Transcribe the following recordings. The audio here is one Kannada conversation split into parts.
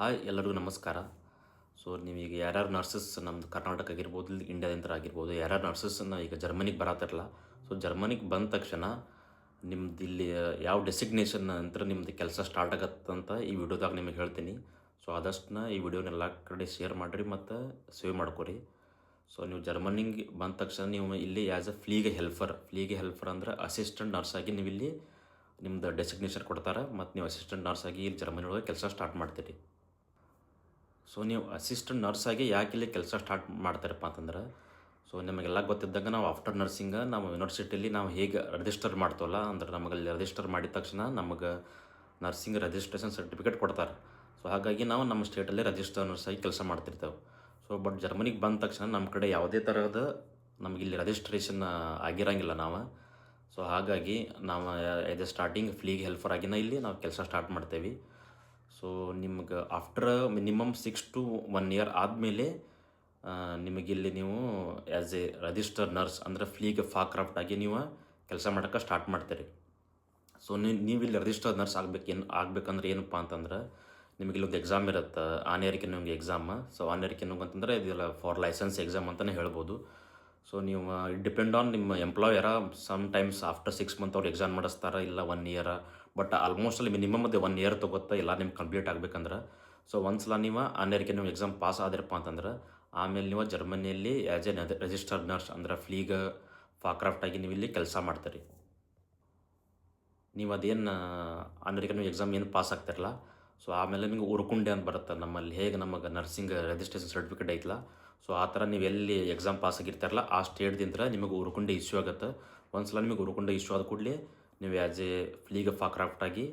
ಹಾಯ್ ಎಲ್ಲರಿಗೂ ನಮಸ್ಕಾರ. ಸೊ ನೀವೀಗ ಯಾರ್ಯಾರು ನರ್ಸಸ್ ನಮ್ಮದು ಕರ್ನಾಟಕ ಆಗಿರ್ಬೋದು, ಇಂಡಿಯಾದಿಂದ ಆಗಿರ್ಬೋದು, ಯಾರ್ಯಾರು ನರ್ಸಸ್ಸನ್ನು ಈಗ ಜರ್ಮನಿಗೆ ಬರತ್ತಿರಲ್ಲ. ಸೊ ಜರ್ಮನಿಗೆ ಬಂದ ತಕ್ಷಣ ನಿಮ್ದು ಇಲ್ಲಿ ಯಾವ ಡೆಸಿಗ್ನೇಷನ್ ನಂತರ ನಿಮ್ಮದು ಕೆಲಸ ಸ್ಟಾರ್ಟ್ ಆಗತ್ತಂತ ಈ ವಿಡಿಯೋದಾಗ ನಿಮಗೆ ಹೇಳ್ತೀನಿ. ಸೊ ಆದಷ್ಟನ್ನ ಈ ವಿಡಿಯೋನ ಎಲ್ಲ ಕಡೆ ಶೇರ್ ಮಾಡಿರಿ ಮತ್ತು ಸೇವ್ ಮಾಡ್ಕೊರಿ. ಸೊ ನೀವು ಜರ್ಮನಿಗೆ ಬಂದ ತಕ್ಷಣ ನೀವು ಇಲ್ಲಿ ಆ್ಯಸ್ ಅ ಫ್ಲೀಗೆ ಹೆಲ್ಫರ್ ಅಂದ್ರೆ ಅಸಿಸ್ಟೆಂಟ್ ನರ್ಸ್ ಆಗಿ ನೀವು ಇಲ್ಲಿ ನಿಮ್ದು ಡೆಸಿಗ್ನೇಷನ್ ಕೊಡ್ತಾರೆ ಮತ್ತು ನೀವು ಅಸಿಸ್ಟೆಂಟ್ ನರ್ಸ್ ಆಗಿ ಇಲ್ಲಿ ಜರ್ಮನಿ ಒಳಗೆ ಕೆಲಸ ಸ್ಟಾರ್ಟ್ ಮಾಡ್ತೀರಿ. ಸೊ ನೀವು ಅಸಿಸ್ಟೆಂಟ್ ನರ್ಸ್ ಆಗಿ ಯಾಕೆ ಇಲ್ಲಿ ಕೆಲಸ ಸ್ಟಾರ್ಟ್ ಮಾಡ್ತಾರಪ್ಪ ಅಂತಂದ್ರೆ, ಸೊ ನಿಮಗೆಲ್ಲ ಗೊತ್ತಿದ್ದಂಗೆ ನಾವು ಆಫ್ಟರ್ ನರ್ಸಿಂಗ್ ನಾವು ಯೂನಿವರ್ಸಿಟಿಯಲ್ಲಿ ನಾವು ಹೇಗೆ ರಿಜಿಸ್ಟರ್ ಮಾಡ್ತೇವಲ್ಲ, ಅಂದ್ರೆ ನಮಗಲ್ಲಿ ರಿಜಿಸ್ಟರ್ ಮಾಡಿದ ತಕ್ಷಣ ನಮಗೆ ನರ್ಸಿಂಗ್ ರಿಜಿಸ್ಟ್ರೇಷನ್ ಸರ್ಟಿಫಿಕೇಟ್ ಕೊಡ್ತಾರೆ. ಸೊ ಹಾಗಾಗಿ ನಾವು ನಮ್ಮ ಸ್ಟೇಟಲ್ಲಿ ರಿಜಿಸ್ಟರ್ ನರ್ಸ್ ಆಗಿ ಕೆಲಸ ಮಾಡ್ತಿರ್ತೇವೆ. ಸೊ ಬಟ್ ಜರ್ಮನಿಗೆ ಬಂದ ತಕ್ಷಣ ನಮ್ಮ ಕಡೆ ಯಾವುದೇ ಥರದ ನಮಗಿಲ್ಲಿ ರಿಜಿಸ್ಟ್ರೇಷನ್ ಆಗಿರೋಂಗಿಲ್ಲ ನಾವು. ಸೊ ಹಾಗಾಗಿ ನಾವು ಎಸ್ ಎ ಸ್ಟಾರ್ಟಿಂಗ್ ಫ್ಲೀಗ್ ಹೆಲ್ಫರ್ ಆಗಿನ ಇಲ್ಲಿ ನಾವು ಕೆಲಸ ಸ್ಟಾರ್ಟ್ ಮಾಡ್ತೇವೆ. ಸೊ ನಿಮ್ಗೆ ಆಫ್ಟರ್ ಮಿನಿಮಮ್ 6 to 1 year ಆದಮೇಲೆ ನಿಮಗಿಲ್ಲಿ ನೀವು ಆ್ಯಸ್ ಎ ರಿಜಿಸ್ಟರ್ ನರ್ಸ್ ಅಂದರೆ ಫ್ಲೀಗ್ ಫಾಕ್ರಾಫ್ಟ್ ಆಗಿ ನೀವು ಕೆಲಸ ಮಾಡೋಕ್ಕೆ ಸ್ಟಾರ್ಟ್ ಮಾಡ್ತೀರಿ. ಸೊ ನೀವಿಲ್ಲಿ ರಿಜಿಸ್ಟರ್ ನರ್ಸ್ ಆಗಬೇಕಂದ್ರೆ ಏನಪ್ಪ ಅಂತಂದ್ರೆ, ನಿಮಗಿಲ್ಲೊಂದು ಎಕ್ಸಾಮ್ ಇರುತ್ತೆ, ಆನ್ಯರಿಕೆ ನಿಮಗೆ ಎಕ್ಸಾಮ್. ಸೊ ಆನ್ಯರಿಕೆ ಅಂತಂದರೆ ಇದೆಲ್ಲ ಫಾರ್ ಲೈಸೆನ್ಸ್ ಎಕ್ಸಾಮ್ ಅಂತಲೇ ಹೇಳ್ಬೋದು. ಸೊ ನೀವು ಡಿಪೆಂಡ್ ಆನ್ ನಿಮ್ಮ ಎಂಪ್ಲಾಯರ, ಸಮ್ ಟೈಮ್ಸ್ ಆಫ್ಟರ್ 6 months ಅವ್ರು ಎಕ್ಸಾಮ್ ಮಾಡಿಸ್ತಾರೆ, ಇಲ್ಲ 1 year. ಬಟ್ ಆಲ್ಮೋಸ್ಟ್ ಅಲ್ಲಿ ಮಿನಿಮಮ್ ಅದು 1 year ತೊಗೊತ್ತೆ ಎಲ್ಲ ನಿಮ್ಗೆ ಕಂಪ್ಲೀಟ್ ಆಗಬೇಕಂದ್ರೆ. ಸೊ ಒಂದ್ಸಲ ನೀವು ಆನ್ಯರಿಗೆ ನೀವು ಎಕ್ಸಾಮ್ ಪಾಸ್ ಆದಿರಪ್ಪ ಅಂತಂದ್ರೆ ಆಮೇಲೆ ನೀವು ಜರ್ಮನಿಯಲ್ಲಿ ಆ್ಯಸ್ ಎ ರಿಜಿಸ್ಟರ್ಡ್ ನರ್ಸ್ ಅಂದ್ರೆ ಫ್ಲೀಗ್ ಫಾಕ್ರಾಫ್ಟ್ ಆಗಿ ನೀವು ಇಲ್ಲಿ ಕೆಲಸ ಮಾಡ್ತೀರಿ. ನೀವು ಅದೇನು ಆನ್ಯರಿಗೆ ನೀವು ಎಕ್ಸಾಮ್ ಏನು ಪಾಸ್ ಆಗ್ತಿರಲ್ಲ, ಸೊ ಆಮೇಲೆ ನಿಮಗೆ ಉರ್ಕುಂಡೆ ಅಂತ ಬರುತ್ತೆ ನಮ್ಮಲ್ಲಿ. ಹೇಗೆ ನಮಗೆ ನರ್ಸಿಂಗ್ ರಿಜಿಸ್ಟ್ರೇಷನ್ ಸರ್ಟಿಫಿಕೇಟ್ ಐತಲ್ಲ, ಸೊ ಆ ಥರ ನೀವು ಎಲ್ಲಿ ಎಕ್ಸಾಮ್ ಪಾಸ್ ಆಗಿರ್ತಾರಲ್ಲ ಆ ಸ್ಟೇಟ್ದಿಂದ ನಿಮಗೆ ಉರ್ಕುಂಡೆ ಇಶ್ಯೂ ಆಗುತ್ತೆ. ಒಂದ್ಸಲ ನಿಮಗೆ ಉರ್ಕುಂಡೆ ಇಶ್ಯೂ ಆದ ಕೂಡಲೇ ನೀವು ಆ್ಯಸ್ ಎ ಫ್ಲೀಗ್ ಫಾಕ್ರಾಫ್ಟ್ ಆಗಿ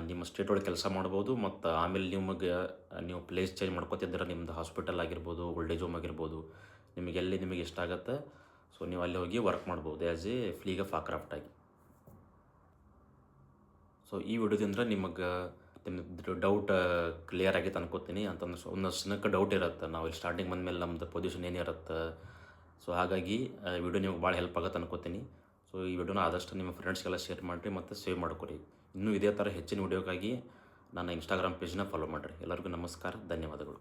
ನಿಮ್ಮ ಸ್ಟೇಟ್ ಒಳಗೆ ಕೆಲಸ ಮಾಡ್ಬೋದು. ಮತ್ತು ಆಮೇಲೆ ನೀವು ಪ್ಲೇಸ್ ಚೇಂಜ್ ಮಾಡ್ಕೋತಿದ್ರೆ ನಿಮ್ಮದು ಹಾಸ್ಪಿಟಲ್ ಆಗಿರ್ಬೋದು, ಓಲ್ಡ್ ಏಜ್ ಹೋಮ್ ಆಗಿರ್ಬೋದು, ನಿಮಗೆ ಇಷ್ಟ ಆಗುತ್ತೆ. ಸೊ ನೀವು ಅಲ್ಲಿ ಹೋಗಿ ವರ್ಕ್ ಮಾಡ್ಬೋದು ಆ್ಯಸ್ ಎ ಫ್ಲೀಗ್ ಫಾಕ್ರಾಫ್ಟ್ ಆಗಿ. ಸೊ ಈ ವಿಡಿಯೋದಿಂದ ನಿಮಗೆ ನಿಮ್ಮದು ಡೌಟ್ ಕ್ಲಿಯರ್ ಆಗೈತೆ ಅನ್ಕೋತೀನಿ. ಅಂತಂದ್ರೆ ಒಂದಷ್ಟು ಜನಕ್ಕೆ ಡೌಟ್ ಇರುತ್ತೆ, ನಾವು ಇಲ್ಲಿ ಸ್ಟಾರ್ಟಿಂಗ್ ಬಂದಮೇಲೆ ನಮ್ಮದು ಪೊಸಿಷನ್ ಏನಿರುತ್ತೆ. ಸೊ ಹಾಗಾಗಿ ವಿಡಿಯೋ ನಿಮ್ಗೆ ಭಾಳ ಹೆಲ್ಪ್ ಆಗುತ್ತೆ ಅನ್ಕೋತೀನಿ. ಸೊ ಈ ವಿಡಿಯೋನ ಆದಷ್ಟು ನಿಮ್ಮ ಫ್ರೆಂಡ್ಸ್ಗೆಲ್ಲ ಶೇರ್ ಮಾಡಿರಿ ಮತ್ತು ಸೇವ್ ಮಾಡ್ಕೊರಿ. ಇನ್ನೂ ಇದೇ ಥರ ಹೆಚ್ಚಿನ ವಿಡಿಯೋಕ್ಕಾಗಿ ನನ್ನ ಇನ್ಸ್ಟಾಗ್ರಾಮ್ ಪೇಜ್ನ ಫಾಲೋ ಮಾಡಿರಿ. ಎಲ್ಲರಿಗೂ ನಮಸ್ಕಾರ, ಧನ್ಯವಾದಗಳು.